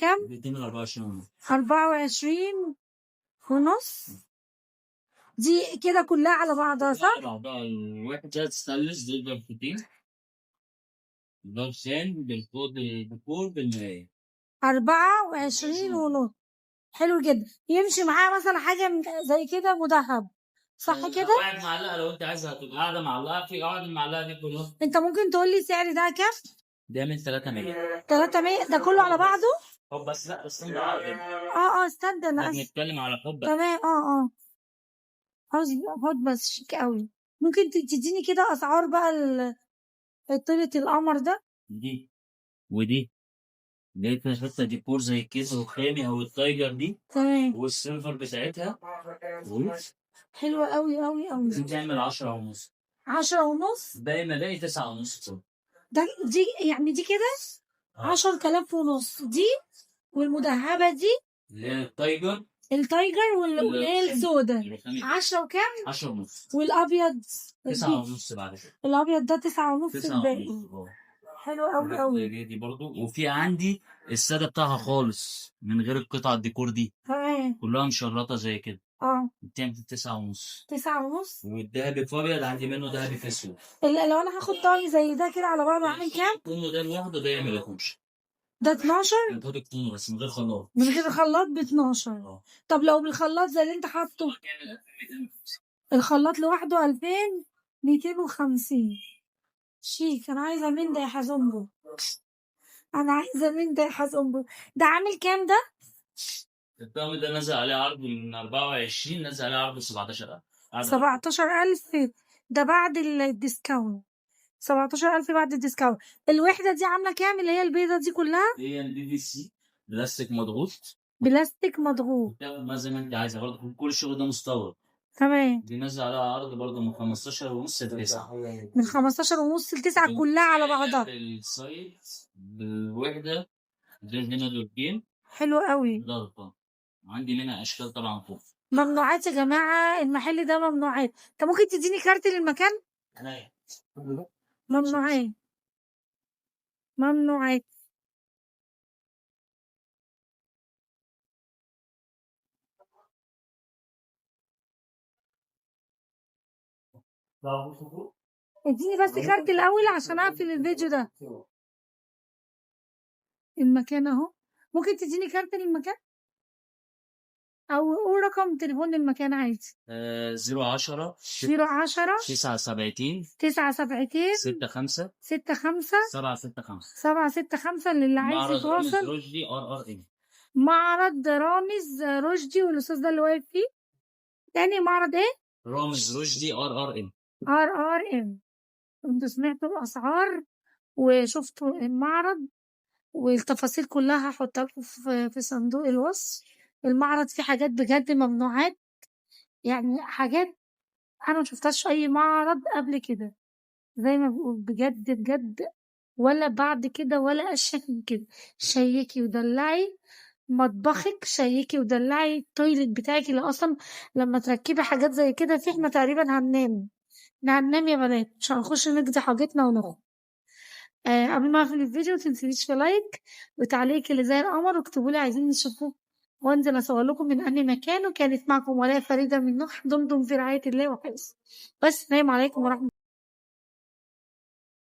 كام؟ 224 24 ونص. دي كده كلها على بعضها صح؟ بعضها. الوحدة تستانلس دي ضربتين، ضربتين بالكود الديكور بالمراية. 24 ونص. حلو جدا. يمشي معاها مثلا حاجة زي كده مدهب صح كده؟ قاعد معلقة، لو انت عايزها تبقى قاعدة معلقة في قواعد المعلقة دي كلها. انت ممكن تقول لي سعر ده كام؟ ده من 300. 300 ده كله على بعضه؟ طب بس لا بس انت عارف استنى انا بنتكلم على حب. تمام. عاوز هوت بس شيك قوي. ممكن تديني كده اسعار بقى طولة القمر ده؟ دي ودي لقيت الحتة ديكور زي الكيس الخامي او التايجر دي تمام. والسيلفر بتاعتها حلوة قوي قوي قوي. دي بتعمل 10 ونص. 10 ونص؟ باقي ملاقي 9 ونص. دي يعني دي كده 10,000 ونص. دي والمدهبة دي اللي هي التايجر واللي هي السوداء 10 وكام؟ 10 ونص. والابيض 9 ونص بعد كده. الابيض ده 9 ونص. 9 الباقي ونص. حلو قوي قوي. دي برضو. وفي عندي السادة بتاعها خالص من غير القطع الديكور دي تمام. كلها مشرطة زي كده. بتعمل 9 ونص. 9 ونص. والدهبي في ابيض عندي منه دهبي في اسود. لو انا هاخد طاقي زي ده كده على بعضه عامل كام؟ كله ده لوحده ده يعمل 12. ده 12؟ ده كتونه بس من غير خلاط. من غير خلاط ب 12. طب لو بالخلاط زي اللي انت حاطه؟ الخلاط لوحده 2250. شيك. انا عايزه من ده يا حزنبو. ده عامل كام ده؟ الطقم ده نزل عليه عرض من 24، نزل عليه عرض 17,000. 17,000 ده بعد الديسكاونت. 17,000 بعد الديسكاونت. الوحدة دي عاملة كام اللي هي البيضة دي كلها؟ هي PVC بلاستيك مضغوط. بلاستيك زي ما انت عايزه برضه، كل الشغل ده مستورد. تمام. دي نازل عليها عرض برضه من 15 ونص ل 9. من 15 ونص ل 9 كلها على بعضها. السايد بالوحدة دي هنا دورتين. حلو قوي. ضغطة. عندي منها أشكال طبعا فوق. ممنوعات يا جماعة، المحل ده ممنوعات. انت ممكن تديني كارت للمكان؟ ممنوعات. اديني بس كارت الأول عشان أقفل الفيديو ده. المكان اهو. ممكن تديني كارت للمكان او قول رقم تليفون للمكان عادي. 010 010 79 65 765 765 للي عايز يتواصل. معرض رامز رشدي RRM. معرض رامز رشدي والاستاذ ده اللي واقف فيه. تاني معرض ايه؟ رامز رشدي RRM. انتوا سمعتوا الاسعار وشفتوا المعرض والتفاصيل كلها هحطها لكم في صندوق الوصف. المعرض فيه حاجات بجد ممنوعات، يعني حاجات انا مشفتهاش في اي معرض قبل كده. زي ما بقول بجد بجد، ولا بعد كده ولا اشيك من كده. شيكي ودلعي مطبخك، شيكي ودلعي التويلت بتاعك، اللي اصلا لما تركبي حاجات زي كده فيه احنا تقريبا هننام يا بنات، مش هنخش نقضي حاجتنا ونخرج. قبل ما اقفل الفيديو متنسيش في لايك وتعليق اللي زي القمر، واكتبوا لي عايزين نشوفوه وانزل اصور لكم من انهي مكان. وكانت معكم ولاء فريدة من نوح. دمتم في رعاية الله وحفظه. والسلام عليكم ورحمة الله.